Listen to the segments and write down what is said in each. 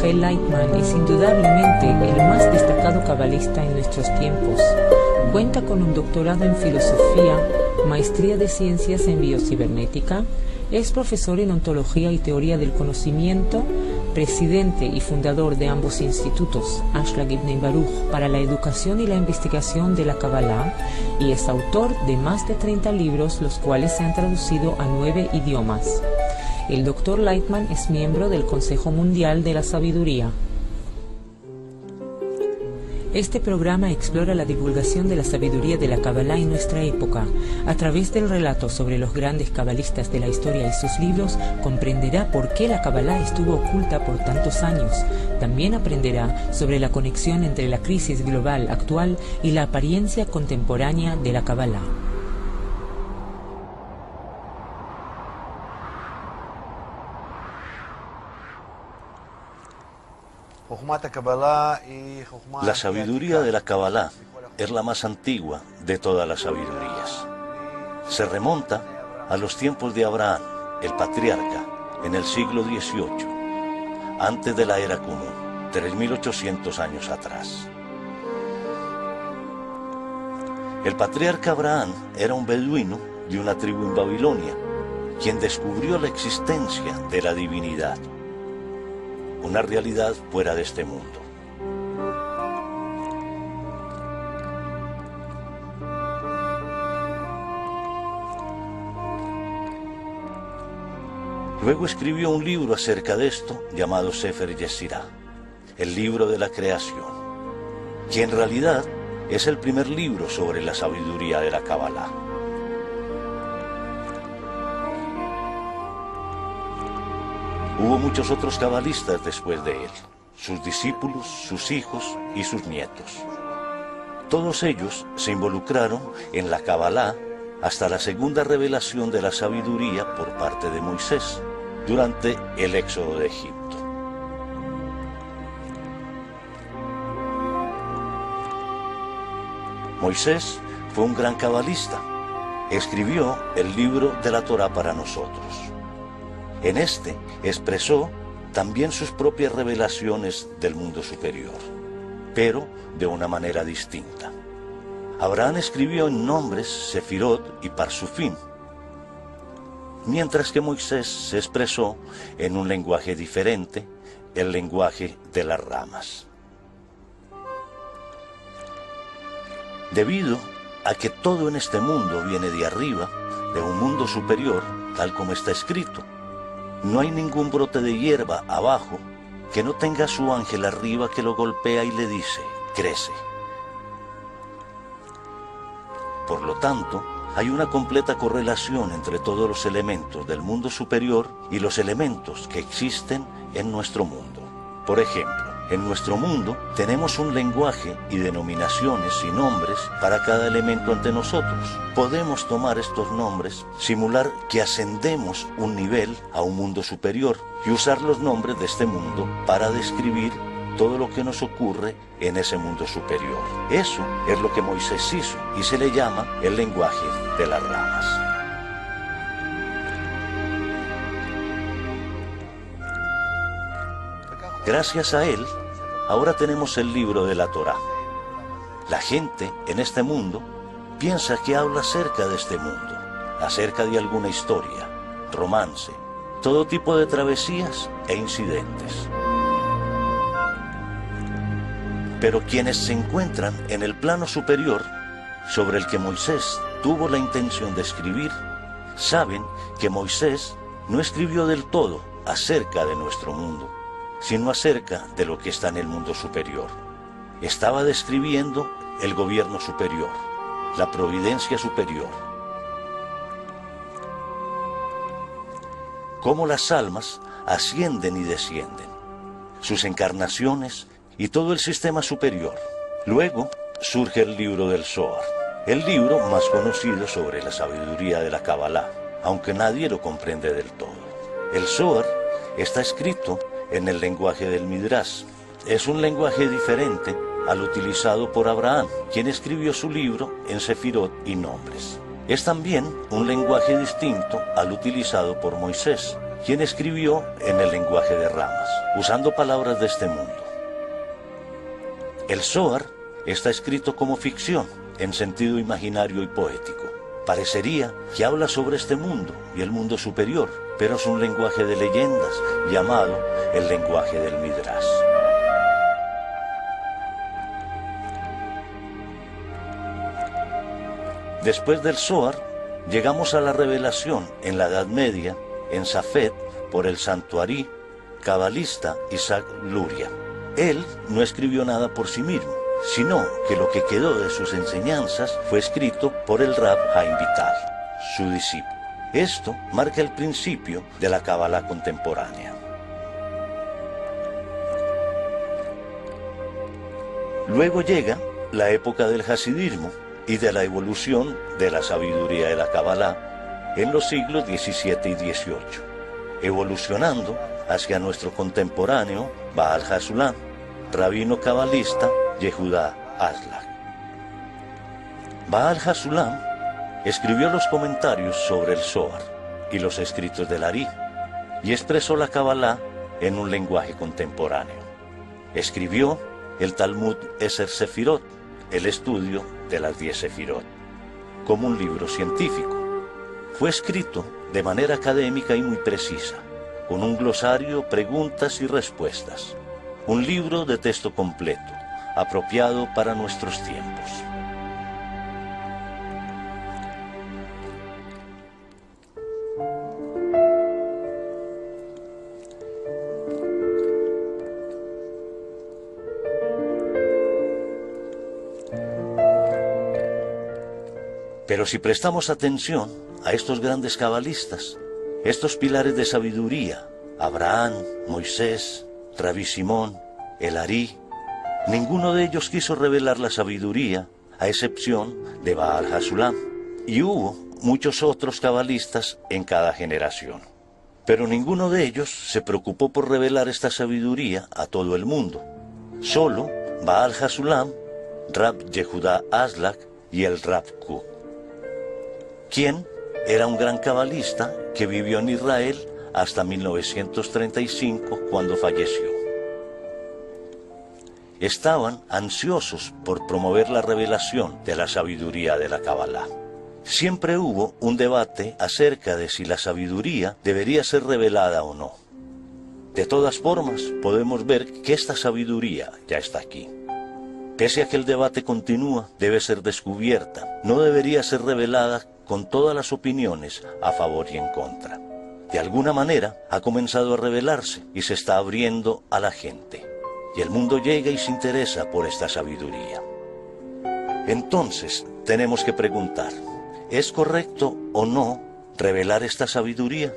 G. Lightman es indudablemente el más destacado cabalista en nuestros tiempos. Cuenta con un doctorado en filosofía, maestría de ciencias en biocibernética, es profesor en ontología y teoría del conocimiento, presidente y fundador de ambos institutos, Ashlag Ibn Baruch, para la educación y la investigación de la Kabbalah, y es autor de más de 30 libros, los cuales se han traducido a 9 idiomas. El Dr. Lightman es miembro del Consejo Mundial de la Sabiduría. Este programa explora la divulgación de la sabiduría de la Kabbalah en nuestra época. A través del relato sobre los grandes cabalistas de la historia y sus libros, comprenderá por qué la Kabbalah estuvo oculta por tantos años. También aprenderá sobre la conexión entre la crisis global actual y la apariencia contemporánea de la Kabbalah. La sabiduría de la Kabbalah es la más antigua de todas las sabidurías. Se remonta a los tiempos de Abraham, el patriarca, en el siglo XVIII, antes de la era común, 3.800 años atrás. El patriarca Abraham era un beduino de una tribu en Babilonia, quien descubrió la existencia de la divinidad, una realidad fuera de este mundo. Luego escribió un libro acerca de esto llamado Sefer Yetzirah, el libro de la creación, que en realidad es el primer libro sobre la sabiduría de la Kabbalah. Hubo muchos otros cabalistas después de él, sus discípulos, sus hijos y sus nietos. Todos ellos se involucraron en la Kabbalah hasta la segunda revelación de la sabiduría por parte de Moisés, durante el éxodo de Egipto. Moisés fue un gran cabalista. Escribió el libro de la Torá para nosotros. En este expresó también sus propias revelaciones del mundo superior, pero de una manera distinta. Abraham escribió en nombres Sefirot y Parsufim, mientras que Moisés se expresó en un lenguaje diferente, el lenguaje de las ramas. Debido a que todo en este mundo viene de arriba, de un mundo superior, tal como está escrito, no hay ningún brote de hierba abajo que no tenga su ángel arriba que lo golpea y le dice, crece. Por lo tanto, hay una completa correlación entre todos los elementos del mundo superior y los elementos que existen en nuestro mundo. Por ejemplo, en nuestro mundo tenemos un lenguaje y denominaciones y nombres para cada elemento ante nosotros. Podemos tomar estos nombres, simular que ascendemos un nivel a un mundo superior y usar los nombres de este mundo para describir todo lo que nos ocurre en ese mundo superior. Eso es lo que Moisés hizo y se le llama el lenguaje de las ramas. Gracias a él, ahora tenemos el libro de la Torá. La gente en este mundo piensa que habla acerca de este mundo, acerca de alguna historia, romance, todo tipo de travesías e incidentes. Pero quienes se encuentran en el plano superior, sobre el que Moisés tuvo la intención de escribir, saben que Moisés no escribió del todo acerca de nuestro mundo, sino acerca de lo que está en el mundo superior. Estaba describiendo el gobierno superior, la providencia superior. Cómo las almas ascienden y descienden, sus encarnaciones y todo el sistema superior. Luego surge el libro del Zohar, el libro más conocido sobre la sabiduría de la Kabbalah, aunque nadie lo comprende del todo. El Zohar está escrito en el lenguaje del Midrash. Es un lenguaje diferente al utilizado por Abraham, quien escribió su libro en Sefirot y nombres. Es también un lenguaje distinto al utilizado por Moisés, quien escribió en el lenguaje de ramas, usando palabras de este mundo. El Zohar está escrito como ficción, en sentido imaginario y poético. Parecería que habla sobre este mundo y el mundo superior, pero es un lenguaje de leyendas llamado el lenguaje del Midrash. Después del Zohar, llegamos a la revelación en la Edad Media, en Safed, por el santuarí cabalista Isaac Luria. Él no escribió nada por sí mismo, sino que lo que quedó de sus enseñanzas fue escrito por el Rab Haim Vital, su discípulo. Esto marca el principio de la Kabbalah contemporánea. Luego llega la época del Hasidismo y de la evolución de la sabiduría de la Kabbalah en los siglos XVII y XVIII, evolucionando hacia nuestro contemporáneo Baal Hasulam, rabino cabalista Yehudá Aslak. Baal Hasulam escribió los comentarios sobre el Zohar y los escritos del Ari y expresó la Kabbalah en un lenguaje contemporáneo. Escribió el Talmud Eser Sefirot, el estudio de las 10 Sefirot, como un libro científico. Fue escrito de manera académica y muy precisa, con un glosario, preguntas y respuestas. Un libro de texto completo, apropiado para nuestros tiempos. Pero si prestamos atención a estos grandes cabalistas, estos pilares de sabiduría, Abraham, Moisés, Rabí Simón, el Ari, ninguno de ellos quiso revelar la sabiduría, a excepción de Baal Hasulam, y hubo muchos otros cabalistas en cada generación. Pero ninguno de ellos se preocupó por revelar esta sabiduría a todo el mundo. Solo Baal Hasulam, Rab Yehudá Aslak y el Rab Kook, quien era un gran cabalista que vivió en Israel hasta 1935, cuando falleció. Estaban ansiosos por promover la revelación de la sabiduría de la Kabbalah. Siempre hubo un debate acerca de si la sabiduría debería ser revelada o no. De todas formas, podemos ver que esta sabiduría ya está aquí. Pese a que el debate continúa, debe ser descubierta, no debería ser revelada con todas las opiniones a favor y en contra. De alguna manera ha comenzado a revelarse y se está abriendo a la gente, y el mundo llega y se interesa por esta sabiduría. Entonces tenemos que preguntar, ¿es correcto o no revelar esta sabiduría?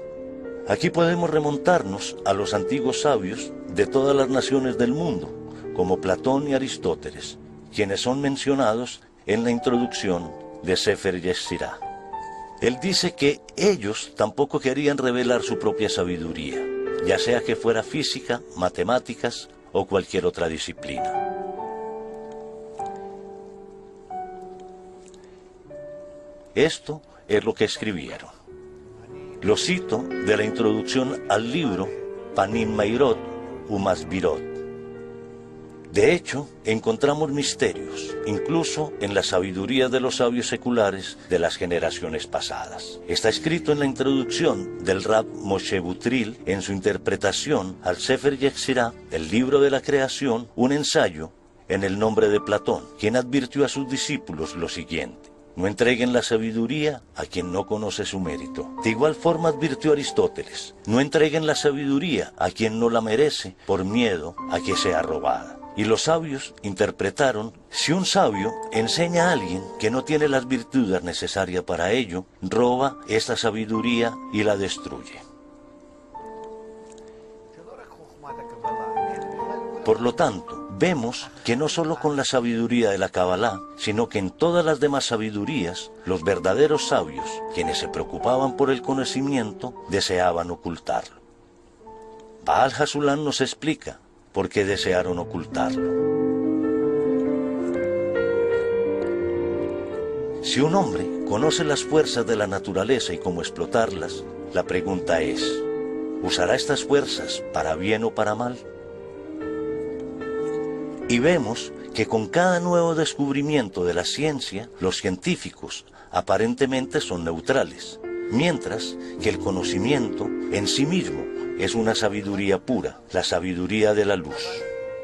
Aquí podemos remontarnos a los antiguos sabios de todas las naciones del mundo, como Platón y Aristóteles, quienes son mencionados en la introducción de Sefer Yetzirah. Él dice que ellos tampoco querían revelar su propia sabiduría, ya sea que fuera física, matemáticas o cualquier otra disciplina. Esto es lo que escribieron. Lo cito de la introducción al libro Panim Meirot Umasbirot. De hecho, encontramos misterios, incluso en la sabiduría de los sabios seculares de las generaciones pasadas. Está escrito en la introducción del Rab Moshe Butril, en su interpretación al Sefer Yetzirah, el libro de la creación, un ensayo en el nombre de Platón, quien advirtió a sus discípulos lo siguiente: no entreguen la sabiduría a quien no conoce su mérito. De igual forma advirtió Aristóteles: no entreguen la sabiduría a quien no la merece por miedo a que sea robada. Y los sabios interpretaron: si un sabio enseña a alguien que no tiene las virtudes necesarias para ello, roba esta sabiduría y la destruye. Por lo tanto, vemos que no solo con la sabiduría de la Kabbalah, sino que en todas las demás sabidurías, los verdaderos sabios, quienes se preocupaban por el conocimiento, deseaban ocultarlo. Baal Hasulam nos explica por qué desearon ocultarlo. Si un hombre conoce las fuerzas de la naturaleza y cómo explotarlas, la pregunta es: ¿Usará estas fuerzas para bien o para mal? Y vemos que con cada nuevo descubrimiento de la ciencia, los científicos aparentemente son neutrales, mientras que el conocimiento en sí mismo es una sabiduría pura, la sabiduría de la luz.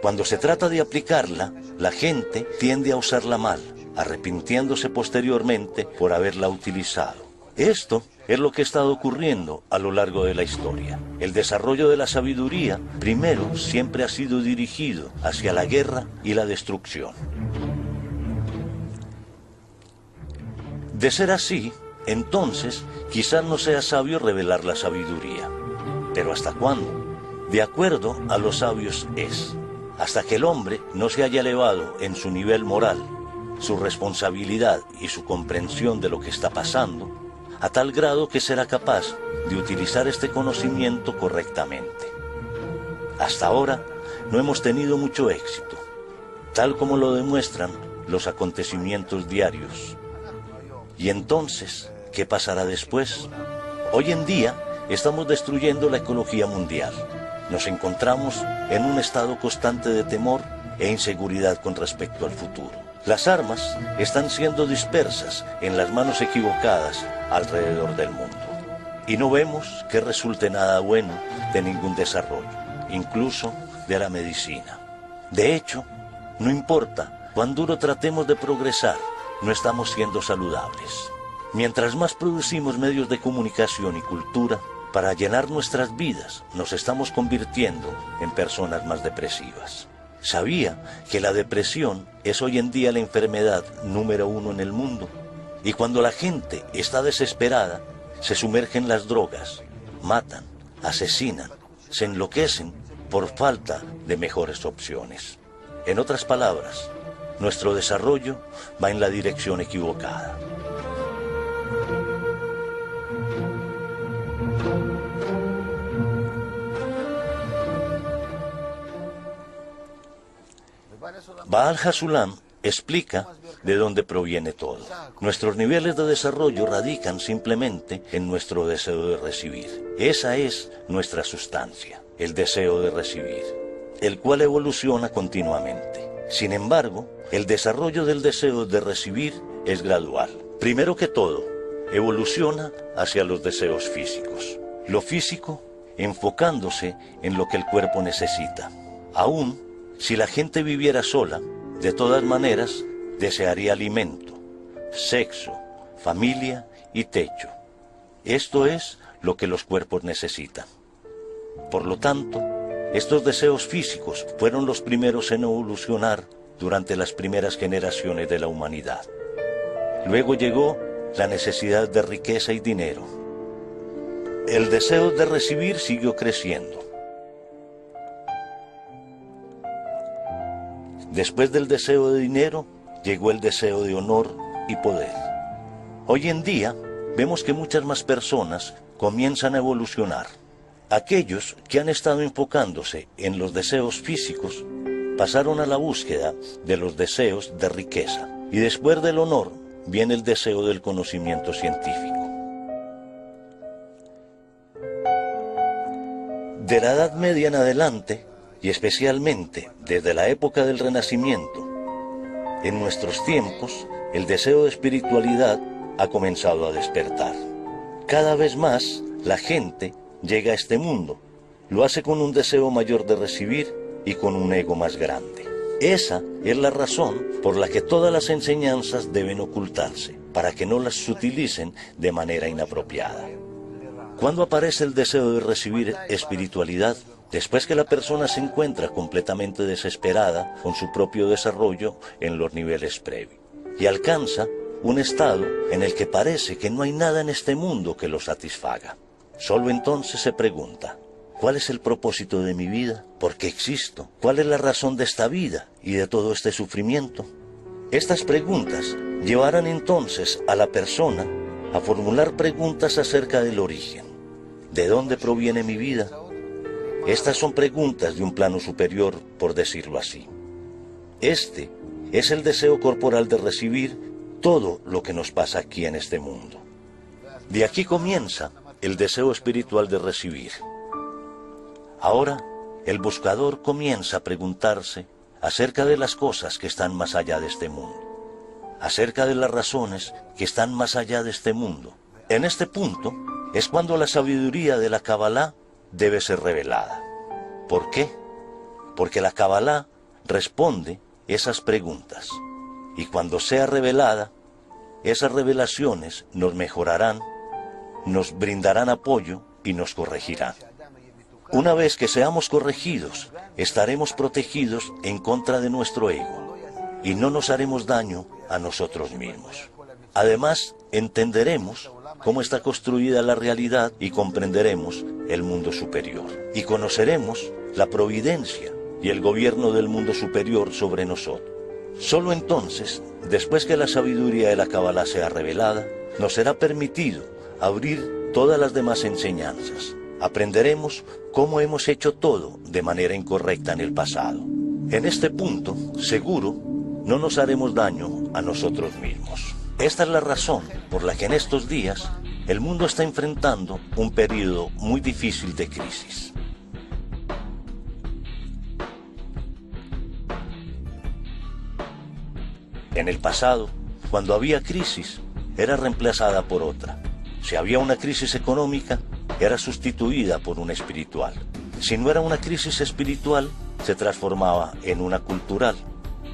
Cuando se trata de aplicarla, la gente tiende a usarla mal, arrepintiéndose posteriormente por haberla utilizado. Esto es lo que ha estado ocurriendo a lo largo de la historia. El desarrollo de la sabiduría, primero, siempre ha sido dirigido hacia la guerra y la destrucción. De ser así, entonces, quizás no sea sabio revelar la sabiduría. ¿Pero hasta cuándo? De acuerdo a los sabios es, hasta que el hombre no se haya elevado en su nivel moral, su responsabilidad y su comprensión de lo que está pasando, a tal grado que será capaz de utilizar este conocimiento correctamente. Hasta ahora no hemos tenido mucho éxito, tal como lo demuestran los acontecimientos diarios. Y entonces, ¿qué pasará después? Hoy en día estamos destruyendo la ecología mundial. Nos encontramos en un estado constante de temor e inseguridad con respecto al futuro. Las armas están siendo dispersas en las manos equivocadas alrededor del mundo. Y no vemos que resulte nada bueno de ningún desarrollo, incluso de la medicina. De hecho, no importa cuán duro tratemos de progresar, no estamos siendo saludables. Mientras más producimos medios de comunicación y cultura, para llenar nuestras vidas, nos estamos convirtiendo en personas más depresivas. ¿Sabía que la depresión es hoy en día la enfermedad número 1 en el mundo? Y cuando la gente está desesperada, se sumerge en las drogas, matan, asesinan, se enloquecen por falta de mejores opciones. En otras palabras, nuestro desarrollo va en la dirección equivocada. Baal Hasulam explica de dónde proviene todo. Nuestros niveles de desarrollo radican simplemente en nuestro deseo de recibir. Esa es nuestra sustancia, el deseo de recibir, el cual evoluciona continuamente. Sin embargo, el desarrollo del deseo de recibir es gradual. Primero que todo, evoluciona hacia los deseos físicos. Lo físico enfocándose en lo que el cuerpo necesita. Aún si la gente viviera sola, de todas maneras desearía alimento, sexo, familia y techo. Esto es lo que los cuerpos necesitan. Por lo tanto, estos deseos físicos fueron los primeros en evolucionar durante las primeras generaciones de la humanidad. Luego llegó la necesidad de riqueza y dinero. El deseo de recibir siguió creciendo. Después del deseo de dinero, llegó el deseo de honor y poder. Hoy en día, vemos que muchas más personas comienzan a evolucionar. Aquellos que han estado enfocándose en los deseos físicos, pasaron a la búsqueda de los deseos de riqueza. Y después del honor, viene el deseo del conocimiento científico. De la Edad Media en adelante, y especialmente desde la época del Renacimiento, en nuestros tiempos, el deseo de espiritualidad ha comenzado a despertar. Cada vez más, la gente llega a este mundo, lo hace con un deseo mayor de recibir y con un ego más grande. Esa es la razón por la que todas las enseñanzas deben ocultarse, para que no las utilicen de manera inapropiada. ¿Cuándo aparece el deseo de recibir espiritualidad? Después que la persona se encuentra completamente desesperada con su propio desarrollo en los niveles previos y alcanza un estado en el que parece que no hay nada en este mundo que lo satisfaga. Solo entonces se pregunta, ¿cuál es el propósito de mi vida? ¿Por qué existo? ¿Cuál es la razón de esta vida y de todo este sufrimiento? Estas preguntas llevarán entonces a la persona a formular preguntas acerca del origen. ¿De dónde proviene mi vida? Estas son preguntas de un plano superior, por decirlo así. Este es el deseo corporal de recibir todo lo que nos pasa aquí en este mundo. De aquí comienza el deseo espiritual de recibir. Ahora, el buscador comienza a preguntarse acerca de las cosas que están más allá de este mundo, acerca de las razones que están más allá de este mundo. En este punto es cuando la sabiduría de la Kabbalah debe ser revelada. ¿Por qué? Porque la Kabbalah responde esas preguntas, y cuando sea revelada, esas revelaciones nos mejorarán, nos brindarán apoyo y nos corregirán. Una vez que seamos corregidos, estaremos protegidos en contra de nuestro ego y no nos haremos daño a nosotros mismos. Además, entenderemos cómo está construida la realidad y comprenderemos el mundo superior. Y conoceremos la providencia y el gobierno del mundo superior sobre nosotros. Solo entonces, después que la sabiduría de la Kabbalah sea revelada, nos será permitido abrir todas las demás enseñanzas. Aprenderemos cómo hemos hecho todo de manera incorrecta en el pasado. En este punto, seguro, no nos haremos daño a nosotros mismos. Esta es la razón por la que en estos días el mundo está enfrentando un periodo muy difícil de crisis. En el pasado, cuando había crisis, era reemplazada por otra. Si había una crisis económica, era sustituida por una espiritual. Si no era una crisis espiritual, se transformaba en una cultural,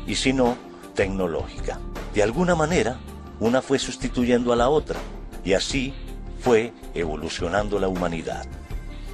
y si no, tecnológica. De alguna manera, una fue sustituyendo a la otra, y así fue evolucionando la humanidad.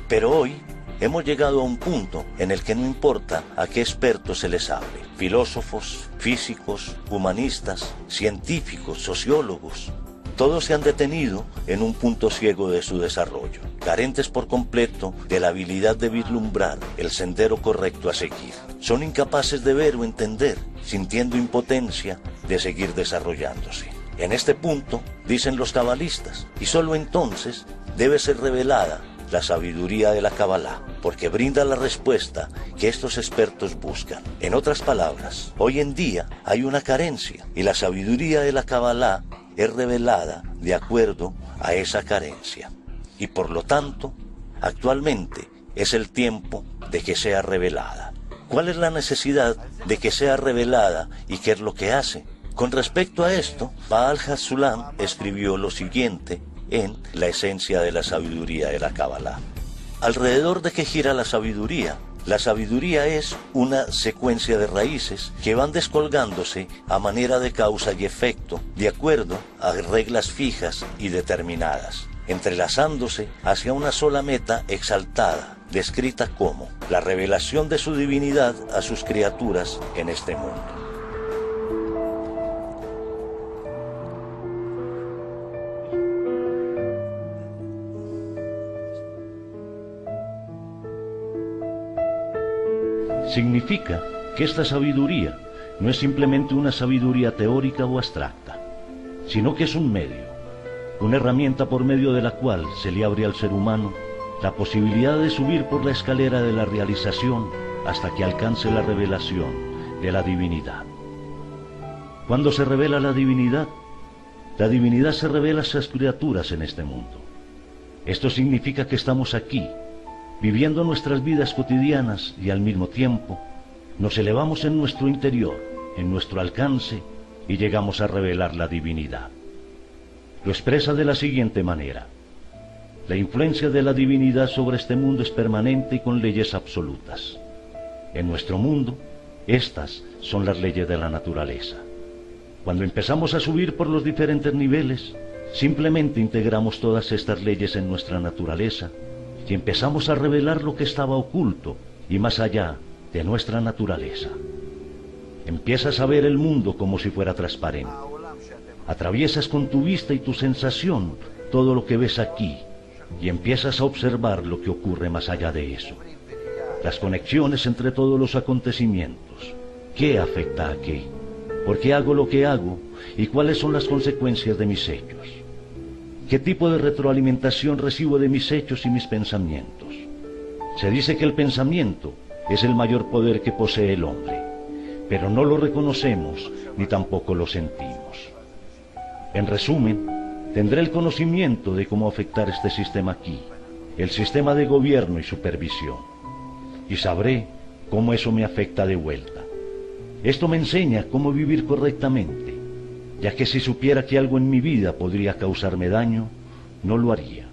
Pero hoy hemos llegado a un punto en el que no importa a qué expertos se les hable, filósofos, físicos, humanistas, científicos, sociólogos, todos se han detenido en un punto ciego de su desarrollo, carentes por completo de la habilidad de vislumbrar el sendero correcto a seguir. Son incapaces de ver o entender, sintiendo impotencia de seguir desarrollándose. En este punto, dicen los cabalistas, y solo entonces debe ser revelada la sabiduría de la Kabbalah, porque brinda la respuesta que estos expertos buscan. En otras palabras, hoy en día hay una carencia, y la sabiduría de la Kabbalah es revelada de acuerdo a esa carencia. Y por lo tanto, actualmente es el tiempo de que sea revelada. ¿Cuál es la necesidad de que sea revelada y qué es lo que hace? Con respecto a esto, Baal HaSulam escribió lo siguiente en La esencia de la sabiduría de la Kabbalah. ¿Alrededor de qué gira la sabiduría? La sabiduría es una secuencia de raíces que van descolgándose a manera de causa y efecto, de acuerdo a reglas fijas y determinadas, entrelazándose hacia una sola meta exaltada, descrita como la revelación de su divinidad a sus criaturas en este mundo. Significa que esta sabiduría no es simplemente una sabiduría teórica o abstracta, sino que es un medio, una herramienta por medio de la cual se le abre al ser humano la posibilidad de subir por la escalera de la realización hasta que alcance la revelación de la divinidad. Cuando se revela la divinidad se revela a sus criaturas en este mundo. Esto significa que estamos aquí, viviendo nuestras vidas cotidianas y al mismo tiempo nos elevamos en nuestro interior, en nuestro alcance y llegamos a revelar la divinidad. Lo expresa de la siguiente manera: la influencia de la divinidad sobre este mundo es permanente y con leyes absolutas. En nuestro mundo, estas son las leyes de la naturaleza. Cuando empezamos a subir por los diferentes niveles, simplemente integramos todas estas leyes en nuestra naturaleza y empezamos a revelar lo que estaba oculto y más allá de nuestra naturaleza. Empiezas a ver el mundo como si fuera transparente. Atraviesas con tu vista y tu sensación todo lo que ves aquí y empiezas a observar lo que ocurre más allá de eso. Las conexiones entre todos los acontecimientos. ¿Qué afecta a qué? ¿Por qué hago lo que hago? ¿Y cuáles son las consecuencias de mis hechos? ¿Qué tipo de retroalimentación recibo de mis hechos y mis pensamientos? Se dice que el pensamiento es el mayor poder que posee el hombre, pero no lo reconocemos ni tampoco lo sentimos. En resumen, tendré el conocimiento de cómo afectar este sistema aquí, el sistema de gobierno y supervisión. y sabré cómo eso me afecta de vuelta. Esto me enseña cómo vivir correctamente, ya que si supiera que algo en mi vida podría causarme daño, no lo haría.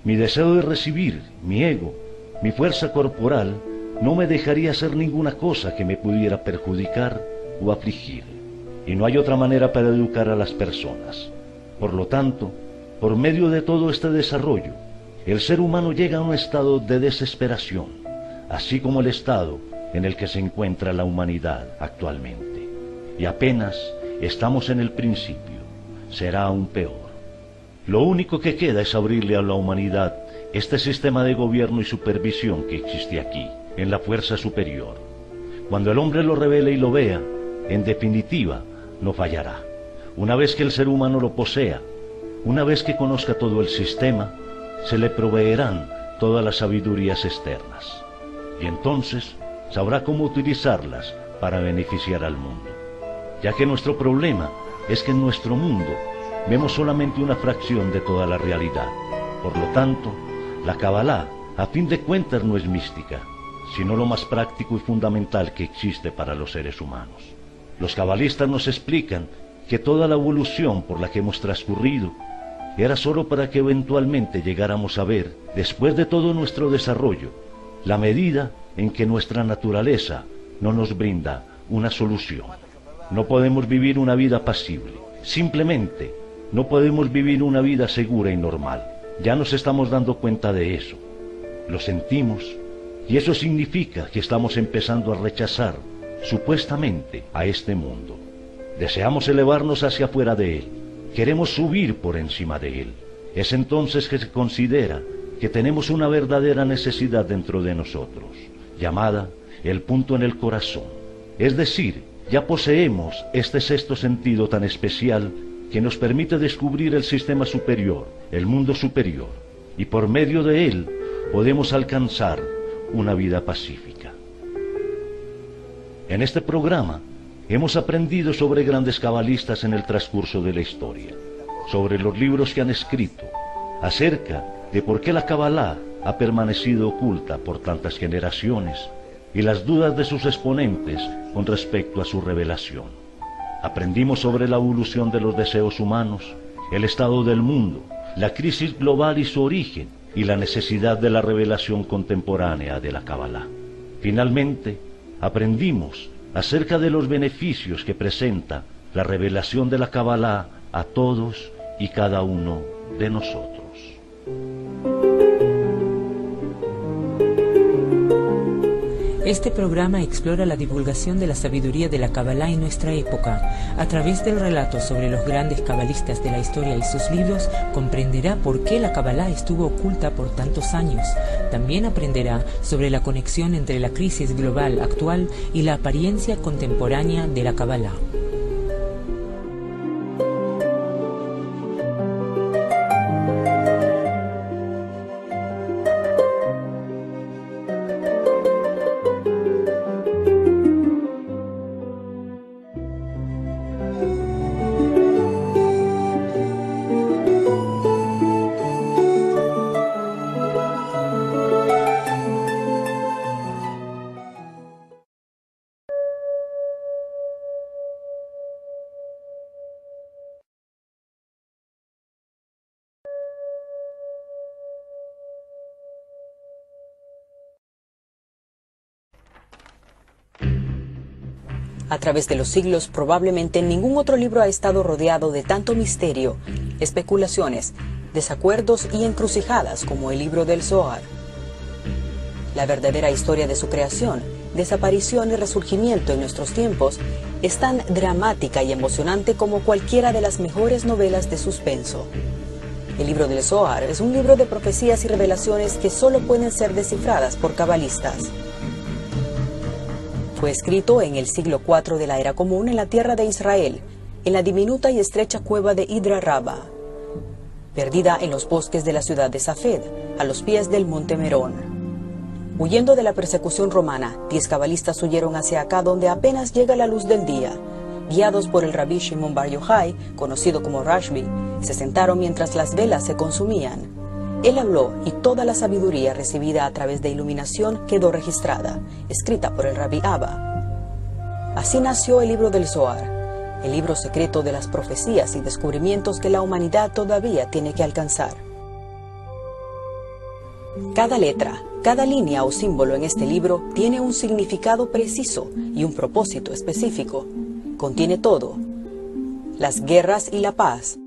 Mi deseo de recibir, mi ego, mi fuerza corporal, no me dejaría hacer ninguna cosa que me pudiera perjudicar o afligir. Y no hay otra manera para educar a las personas. Por lo tanto, por medio de todo este desarrollo, el ser humano llega a un estado de desesperación, así como el estado en el que se encuentra la humanidad actualmente. Y apenas estamos en el principio, será aún peor. Lo único que queda es abrirle a la humanidad este sistema de gobierno y supervisión que existe aquí, en la fuerza superior. Cuando el hombre lo revele y lo vea, en definitiva, no fallará. Una vez que el ser humano lo posea, una vez que conozca todo el sistema, se le proveerán todas las sabidurías externas. Y entonces sabrá cómo utilizarlas para beneficiar al mundo. Ya que nuestro problema es que en nuestro mundo vemos solamente una fracción de toda la realidad. Por lo tanto, la Kabbalah, a fin de cuentas, no es mística, sino lo más práctico y fundamental que existe para los seres humanos. Los cabalistas nos explican que toda la evolución por la que hemos transcurrido era solo para que eventualmente llegáramos a ver, después de todo nuestro desarrollo, la medida en que nuestra naturaleza no nos brinda una solución. No podemos vivir una vida pasible, simplemente no podemos vivir una vida segura y normal. Ya nos estamos dando cuenta de eso, lo sentimos, y eso significa que estamos empezando a rechazar, supuestamente, a este mundo. Deseamos elevarnos hacia afuera de él, queremos subir por encima de él. Es entonces que se considera que tenemos una verdadera necesidad dentro de nosotros, llamada el punto en el corazón. Es decir, ya poseemos este sexto sentido tan especial que nos permite descubrir el sistema superior, el mundo superior, y por medio de él podemos alcanzar una vida pacífica. En este programa hemos aprendido sobre grandes cabalistas en el transcurso de la historia, sobre los libros que han escrito, acerca de por qué la Kabbalah ha permanecido oculta por tantas generaciones y las dudas de sus exponentes con respecto a su revelación. Aprendimos sobre la evolución de los deseos humanos, el estado del mundo, la crisis global y su origen, y la necesidad de la revelación contemporánea de la Kabbalah. Finalmente, aprendimos acerca de los beneficios que presenta la revelación de la Kabbalah a todos y cada uno de nosotros. Este programa explora la divulgación de la sabiduría de la Kabbalah en nuestra época. A través del relato sobre los grandes cabalistas de la historia y sus libros, comprenderá por qué la Kabbalah estuvo oculta por tantos años. También aprenderá sobre la conexión entre la crisis global actual y la apariencia contemporánea de la Kabbalah. A través de los siglos, probablemente ningún otro libro ha estado rodeado de tanto misterio, especulaciones, desacuerdos y encrucijadas como el libro del Zohar. La verdadera historia de su creación, desaparición y resurgimiento en nuestros tiempos es tan dramática y emocionante como cualquiera de las mejores novelas de suspenso. El libro del Zohar es un libro de profecías y revelaciones que solo pueden ser descifradas por cabalistas. Fue escrito en el siglo IV de la Era Común en la tierra de Israel, en la diminuta y estrecha cueva de Hidra Rabba, perdida en los bosques de la ciudad de Safed, a los pies del monte Merón. Huyendo de la persecución romana, 10 cabalistas huyeron hacia acá donde apenas llega la luz del día. Guiados por el rabí Shimon Bar Yochai, conocido como Rashbi, se sentaron mientras las velas se consumían. Él habló y toda la sabiduría recibida a través de iluminación quedó registrada, escrita por el Rabí Abba. Así nació el libro del Zohar, el libro secreto de las profecías y descubrimientos que la humanidad todavía tiene que alcanzar. Cada letra, cada línea o símbolo en este libro tiene un significado preciso y un propósito específico. Contiene todo: las guerras y la paz,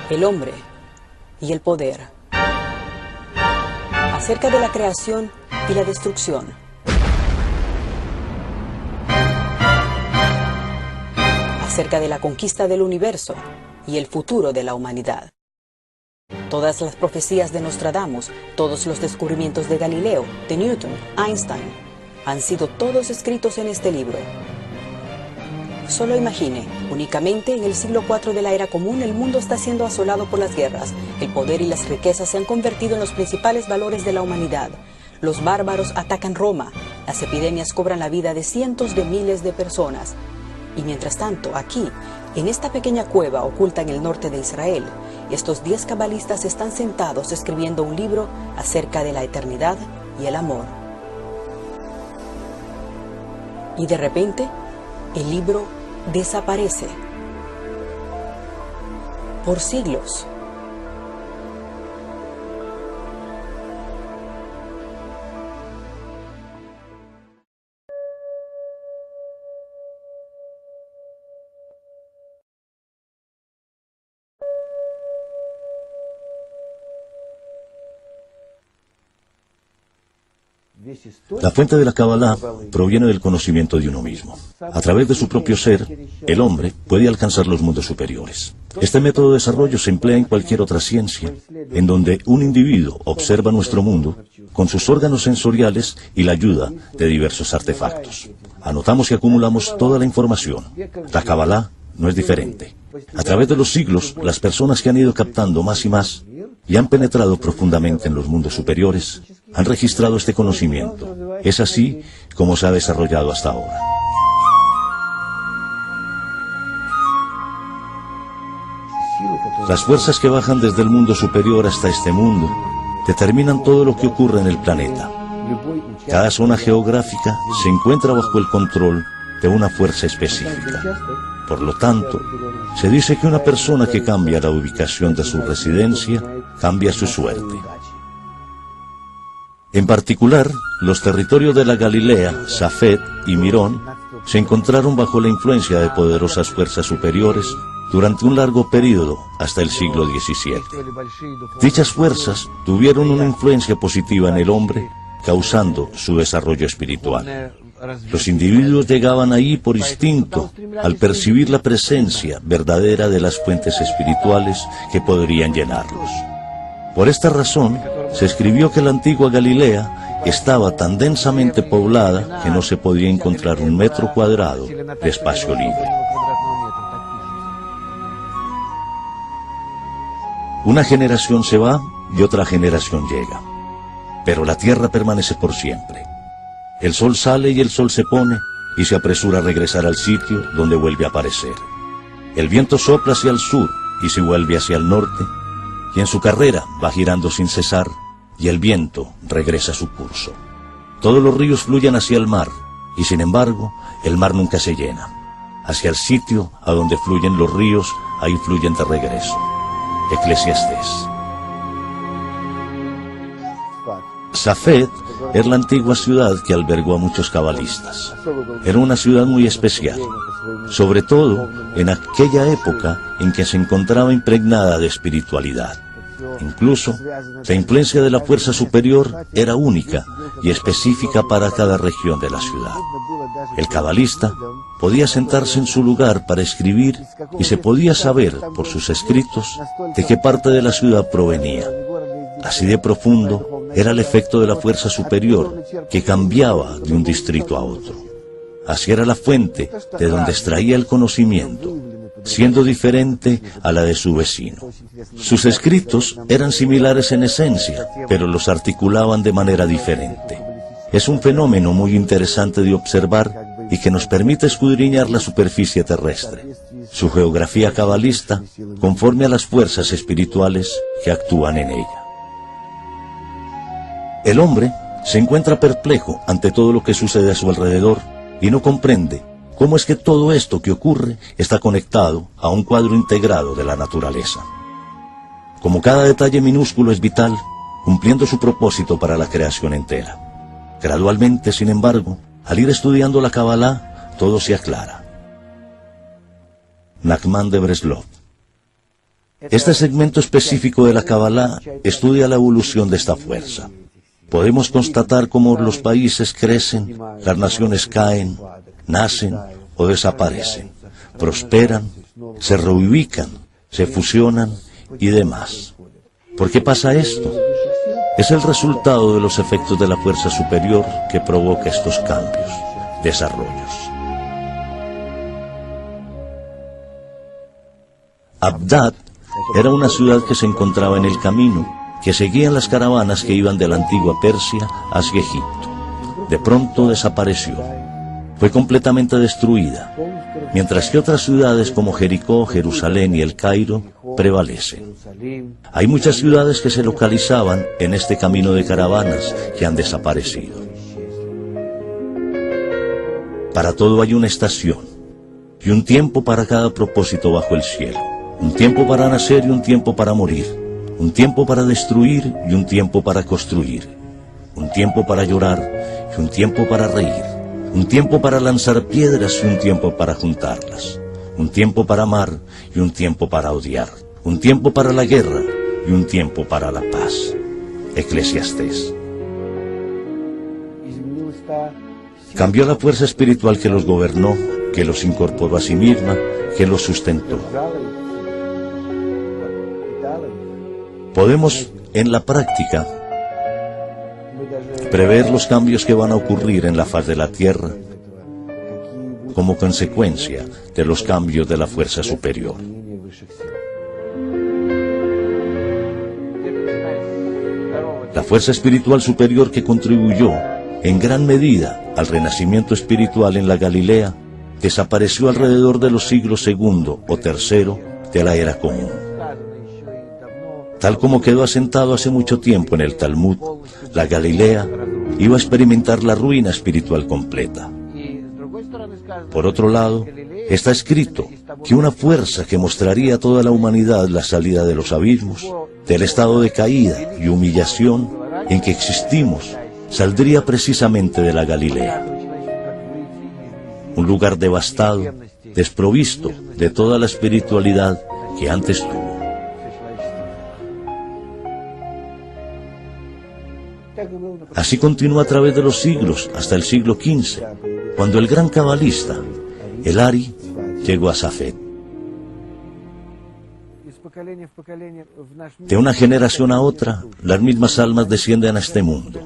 el hombre y el poder, acerca de la creación y la destrucción, acerca de la conquista del universo y el futuro de la humanidad. Todas las profecías de Nostradamus, todos los descubrimientos de Galileo, de Newton, Einstein, han sido todos escritos en este libro. Solo imagine, únicamente en el siglo IV de la era común el mundo está siendo asolado por las guerras. El poder y las riquezas se han convertido en los principales valores de la humanidad. Los bárbaros atacan Roma, las epidemias cobran la vida de cientos de miles de personas. Y mientras tanto, aquí, en esta pequeña cueva oculta en el norte de Israel, estos 10 cabalistas están sentados escribiendo un libro acerca de la eternidad y el amor. Y de repente, el libro desaparece. Por siglos. La fuente de la Kabbalah proviene del conocimiento de uno mismo. A través de su propio ser, el hombre puede alcanzar los mundos superiores. Este método de desarrollo se emplea en cualquier otra ciencia, en donde un individuo observa nuestro mundo con sus órganos sensoriales y la ayuda de diversos artefactos. Anotamos y acumulamos toda la información. La Kabbalah no es diferente. A través de los siglos, las personas que han ido captando más y más y han penetrado profundamente en los mundos superiores, han registrado este conocimiento. Es así como se ha desarrollado hasta ahora. Las fuerzas que bajan desde el mundo superior hasta este mundo determinan todo lo que ocurre en el planeta. Cada zona geográfica se encuentra bajo el control de una fuerza específica. Por lo tanto, se dice que una persona que cambia la ubicación de su residencia cambia su suerte. En particular, los territorios de la Galilea, Safed y Mirón se encontraron bajo la influencia de poderosas fuerzas superiores durante un largo periodo hasta el siglo XVII. Dichas fuerzas tuvieron una influencia positiva en el hombre, causando su desarrollo espiritual. Los individuos llegaban ahí por instinto, al percibir la presencia verdadera de las fuentes espirituales que podrían llenarlos. Por esta razón, se escribió que la antigua Galilea estaba tan densamente poblada que no se podía encontrar un metro cuadrado de espacio libre. Una generación se va y otra generación llega, pero la tierra permanece por siempre. El sol sale y el sol se pone y se apresura a regresar al sitio donde vuelve a aparecer. El viento sopla hacia el sur y se vuelve hacia el norte, y en su carrera va girando sin cesar, y el viento regresa a su curso. Todos los ríos fluyen hacia el mar, y sin embargo, el mar nunca se llena. Hacia el sitio a donde fluyen los ríos, ahí fluyen de regreso. Eclesiastés. Safed es la antigua ciudad que albergó a muchos cabalistas. Era una ciudad muy especial, sobre todo en aquella época en que se encontraba impregnada de espiritualidad. Incluso, la influencia de la fuerza superior era única y específica para cada región de la ciudad. El cabalista podía sentarse en su lugar para escribir y se podía saber por sus escritos de qué parte de la ciudad provenía. Así de profundo era el efecto de la fuerza superior que cambiaba de un distrito a otro. Así era la fuente de donde extraía el conocimiento, siendo diferente a la de su vecino. Sus escritos eran similares en esencia, pero los articulaban de manera diferente. Es un fenómeno muy interesante de observar y que nos permite escudriñar la superficie terrestre. su geografía cabalista, conforme a las fuerzas espirituales que actúan en ella. El hombre se encuentra perplejo ante todo lo que sucede a su alrededor y no comprende cómo es que todo esto que ocurre está conectado a un cuadro integrado de la naturaleza. Como cada detalle minúsculo es vital, cumpliendo su propósito para la creación entera. Gradualmente, sin embargo, al ir estudiando la Kabbalah, todo se aclara. Nachman de Breslov. Este segmento específico de la Kabbalah estudia la evolución de esta fuerza. Podemos constatar cómo los países crecen, las naciones caen, nacen o desaparecen, prosperan, se reubican, se fusionan y demás. ¿Por qué pasa esto? Es el resultado de los efectos de la fuerza superior que provoca estos cambios, desarrollos. Abdad era una ciudad que se encontraba en el camino, que seguían las caravanas que iban de la antigua Persia hacia Egipto. De pronto desapareció. Fue completamente destruida, mientras que otras ciudades como Jericó, Jerusalén y El Cairo prevalecen. Hay muchas ciudades que se localizaban en este camino de caravanas que han desaparecido. Para todo hay una estación, y un tiempo para cada propósito bajo el cielo. Un tiempo para nacer y un tiempo para morir. Un tiempo para destruir y un tiempo para construir. Un tiempo para llorar y un tiempo para reír. Un tiempo para lanzar piedras y un tiempo para juntarlas. Un tiempo para amar y un tiempo para odiar. Un tiempo para la guerra y un tiempo para la paz. Eclesiastés. Cambió la fuerza espiritual que los gobernó, que los incorporó a sí misma, que los sustentó. Podemos, en la práctica, prever los cambios que van a ocurrir en la faz de la Tierra como consecuencia de los cambios de la fuerza superior. La fuerza espiritual superior que contribuyó en gran medida al renacimiento espiritual en la Galilea desapareció alrededor de los siglos segundo o tercero de la era común. Tal como quedó asentado hace mucho tiempo en el Talmud, la Galilea iba a experimentar la ruina espiritual completa. Por otro lado, está escrito que una fuerza que mostraría a toda la humanidad la salida de los abismos, del estado de caída y humillación en que existimos, saldría precisamente de la Galilea. Un lugar devastado, desprovisto de toda la espiritualidad que antes tuvo. Así continuó a través de los siglos, hasta el siglo XV, cuando el gran cabalista, el Ari, llegó a Safed. De una generación a otra, las mismas almas descienden a este mundo.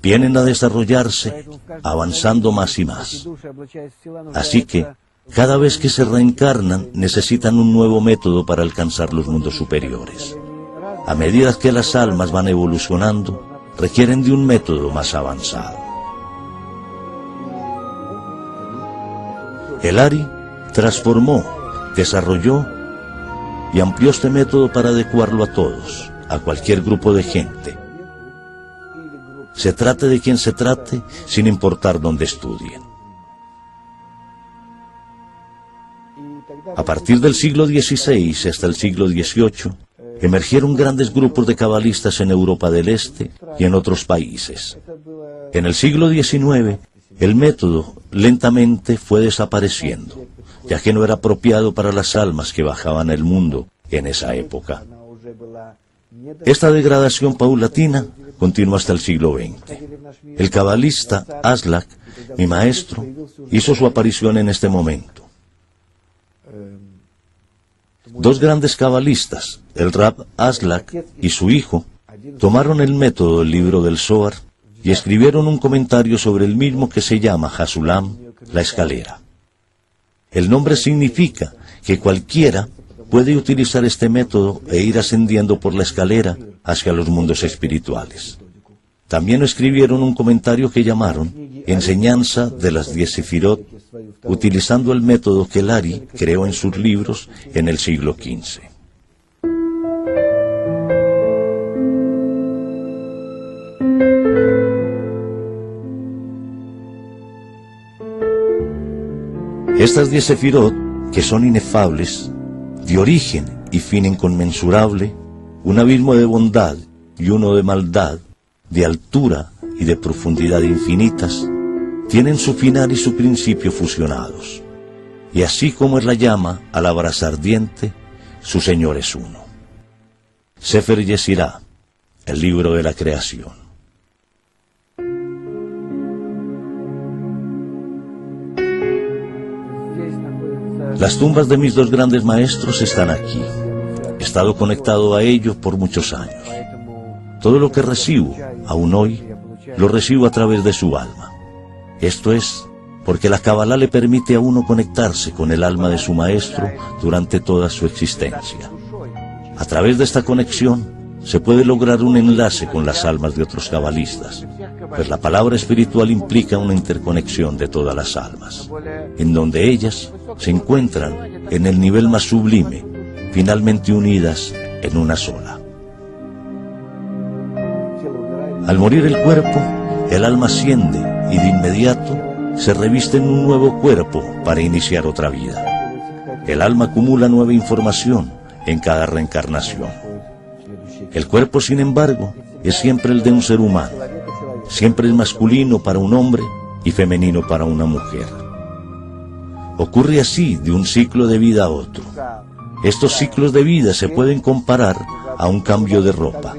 Vienen a desarrollarse, avanzando más y más. Así que, cada vez que se reencarnan, necesitan un nuevo método para alcanzar los mundos superiores. A medida que las almas van evolucionando, requieren de un método más avanzado. El Ari transformó, desarrolló y amplió este método para adecuarlo a todos, a cualquier grupo de gente. Se trate de quien se trate, sin importar dónde estudien. A partir del siglo XVI hasta el siglo XVIII, emergieron grandes grupos de cabalistas en Europa del Este y en otros países. En el siglo XIX, el método lentamente fue desapareciendo, ya que no era apropiado para las almas que bajaban al mundo en esa época. Esta degradación paulatina continuó hasta el siglo XX. El cabalista Aslak, mi maestro, hizo su aparición en este momento. Dos grandes cabalistas, el Rab Aslak y su hijo, tomaron el método del libro del Zohar y escribieron un comentario sobre el mismo que se llama Hasulam, la escalera. El nombre significa que cualquiera puede utilizar este método e ir ascendiendo por la escalera hacia los mundos espirituales. También escribieron un comentario que llamaron Enseñanza de las 10 Sefirot utilizando el método que Lari creó en sus libros en el siglo XV. Estas 10 sefirot, que son inefables, de origen y fin inconmensurable, un abismo de bondad y uno de maldad, de altura y de profundidad infinitas, tienen su final y su principio fusionados. Y así como es la llama a la brasa ardiente, su Señor es uno. Sefer Yesirá, el libro de la creación. Las tumbas de mis 2 grandes maestros están aquí. He estado conectado a ellos por muchos años. Todo lo que recibo, aún hoy, lo recibo a través de su alma. Esto es, porque la Kabbalah le permite a uno conectarse con el alma de su maestro durante toda su existencia. A través de esta conexión, se puede lograr un enlace con las almas de otros cabalistas, pues la palabra espiritual implica una interconexión de todas las almas, en donde ellas se encuentran en el nivel más sublime, finalmente unidas en una sola. Al morir el cuerpo, el alma asciende y de inmediato se reviste en un nuevo cuerpo para iniciar otra vida. El alma acumula nueva información en cada reencarnación. El cuerpo, sin embargo, es siempre el de un ser humano. Siempre es masculino para un hombre y femenino para una mujer. Ocurre así de un ciclo de vida a otro. Estos ciclos de vida se pueden comparar a un cambio de ropa.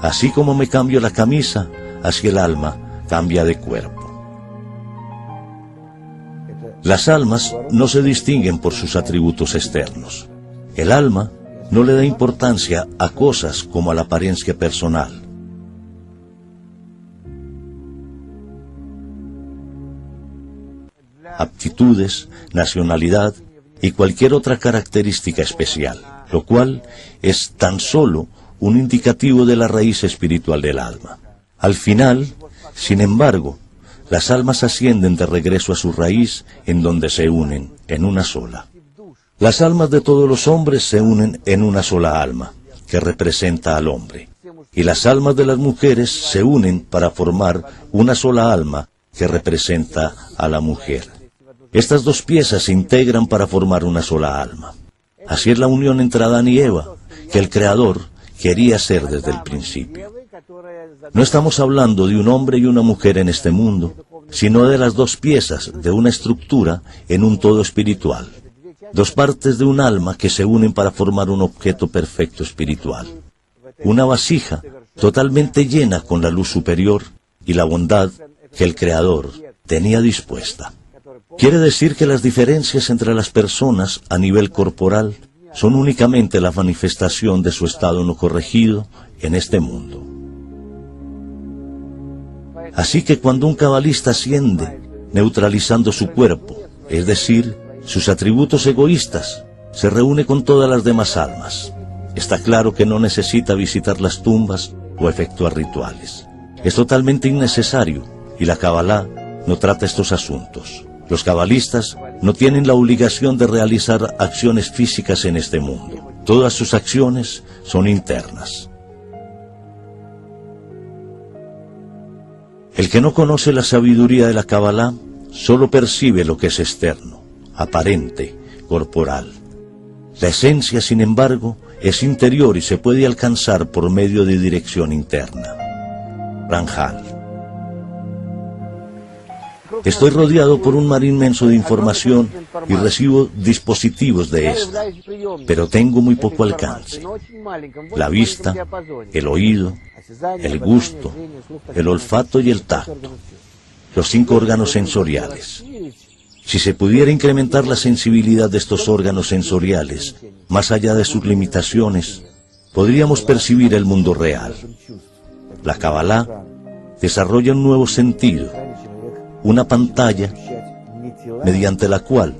Así como me cambio la camisa, así el alma cambia de cuerpo. Las almas no se distinguen por sus atributos externos. El alma no le da importancia a cosas como a la apariencia personal. Aptitudes, nacionalidad y cualquier otra característica especial, lo cual es tan solo un indicativo de la raíz espiritual del alma. Al final, sin embargo, las almas ascienden de regreso a su raíz, en donde se unen en una sola. Las almas de todos los hombres se unen en una sola alma, que representa al hombre, y las almas de las mujeres se unen para formar una sola alma, que representa a la mujer. Estas 2 piezas se integran para formar una sola alma. Así es la unión entre Adán y Eva, que el Creador quería hacer desde el principio. No estamos hablando de un hombre y una mujer en este mundo, sino de las 2 piezas de una estructura en un todo espiritual. 2 partes de un alma que se unen para formar un objeto perfecto espiritual. Una vasija totalmente llena con la luz superior y la bondad que el Creador tenía dispuesta. Quiere decir que las diferencias entre las personas a nivel corporal son únicamente la manifestación de su estado no corregido en este mundo. Así que cuando un cabalista asciende, neutralizando su cuerpo, es decir, sus atributos egoístas, se reúne con todas las demás almas. Está claro que no necesita visitar las tumbas o efectuar rituales. Es totalmente innecesario y la Kabbalah no trata estos asuntos. Los cabalistas no tienen la obligación de realizar acciones físicas en este mundo. Todas sus acciones son internas. El que no conoce la sabiduría de la Kabbalah solo percibe lo que es externo, aparente, corporal. La esencia, sin embargo, es interior y se puede alcanzar por medio de dirección interna. Ramjal. Estoy rodeado por un mar inmenso de información y recibo dispositivos de esta, pero tengo muy poco alcance. La vista, el oído, el gusto, el olfato y el tacto, los 5 órganos sensoriales. Si se pudiera incrementar la sensibilidad de estos órganos sensoriales, más allá de sus limitaciones, podríamos percibir el mundo real. La Kabbalah desarrolla un nuevo sentido, una pantalla mediante la cual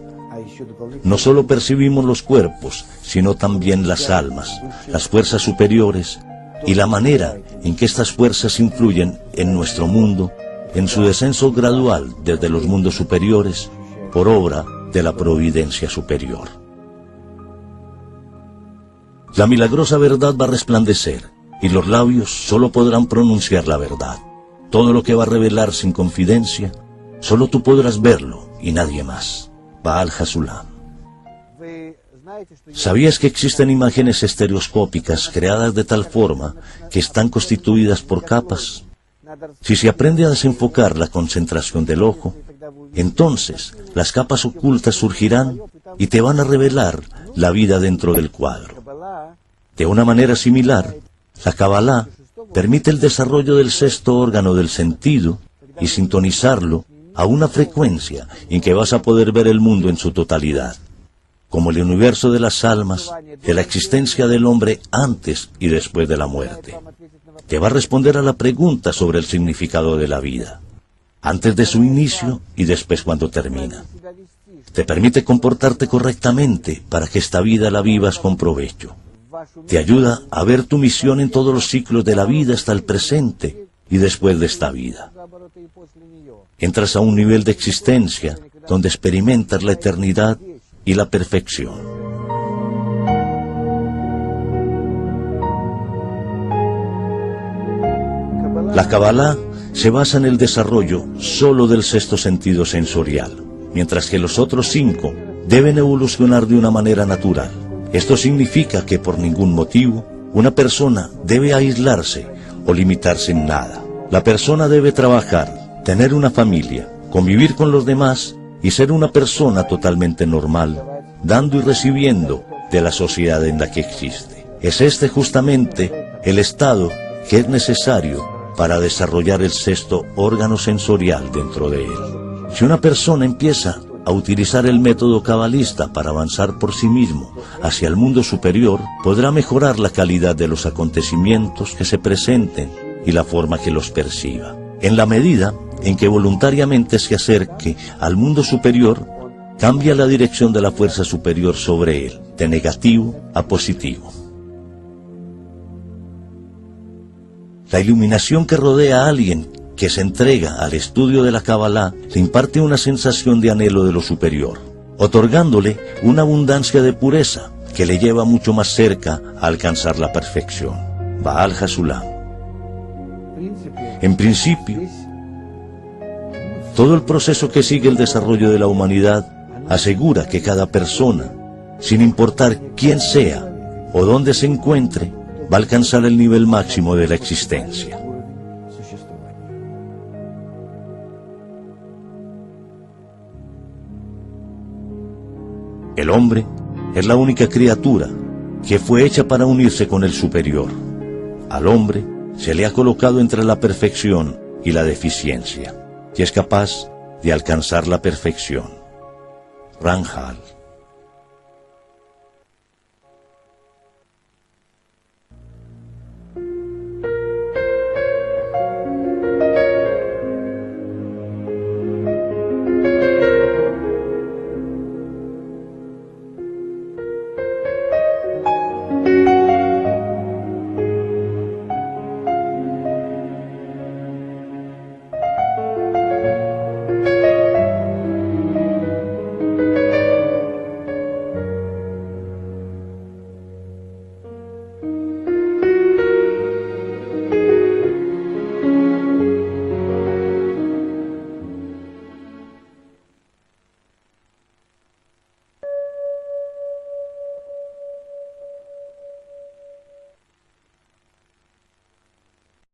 no solo percibimos los cuerpos, sino también las almas, las fuerzas superiores y la manera en que estas fuerzas influyen en nuestro mundo, en su descenso gradual desde los mundos superiores por obra de la providencia superior. La milagrosa verdad va a resplandecer, y los labios solo podrán pronunciar la verdad. Todo lo que va a revelar sin confidencia, solo tú podrás verlo y nadie más. Baal Hasulam. ¿Sabías que existen imágenes estereoscópicas creadas de tal forma que están constituidas por capas? Si se aprende a desenfocar la concentración del ojo, entonces las capas ocultas surgirán y te van a revelar la vida dentro del cuadro. De una manera similar, la Kabbalah permite el desarrollo del sexto órgano del sentido y sintonizarlo a una frecuencia en que vas a poder ver el mundo en su totalidad, como el universo de las almas, de la existencia del hombre antes y después de la muerte. Te va a responder a la pregunta sobre el significado de la vida, antes de su inicio y después cuando termina. Te permite comportarte correctamente para que esta vida la vivas con provecho. Te ayuda a ver tu misión en todos los ciclos de la vida hasta el presente y después de esta vida. Entras a un nivel de existencia donde experimentas la eternidad y la perfección. La Kabbalah se basa en el desarrollo solo del sexto sentido sensorial, mientras que los otros 5 deben evolucionar de una manera natural. Esto significa que por ningún motivo una persona debe aislarse o limitarse en nada. La persona debe trabajar, tener una familia, convivir con los demás y ser una persona totalmente normal, dando y recibiendo de la sociedad en la que existe. Es este justamente el estado que es necesario para desarrollar el sexto órgano sensorial dentro de él. Si una persona empieza a utilizar el método cabalista para avanzar por sí mismo hacia el mundo superior, podrá mejorar la calidad de los acontecimientos que se presenten y la forma que los perciba. En la medida en que voluntariamente se acerque al mundo superior, cambia la dirección de la fuerza superior sobre él, de negativo a positivo. La iluminación que rodea a alguien que se entrega al estudio de la Kabbalah le imparte una sensación de anhelo de lo superior, otorgándole una abundancia de pureza que le lleva mucho más cerca a alcanzar la perfección. Baal Hasulam. En principio, todo el proceso que sigue el desarrollo de la humanidad asegura que cada persona, sin importar quién sea o dónde se encuentre, va a alcanzar el nivel máximo de la existencia. El hombre es la única criatura que fue hecha para unirse con el superior. Al hombre se le ha colocado entre la perfección y la deficiencia, y es capaz de alcanzar la perfección. Ramchal.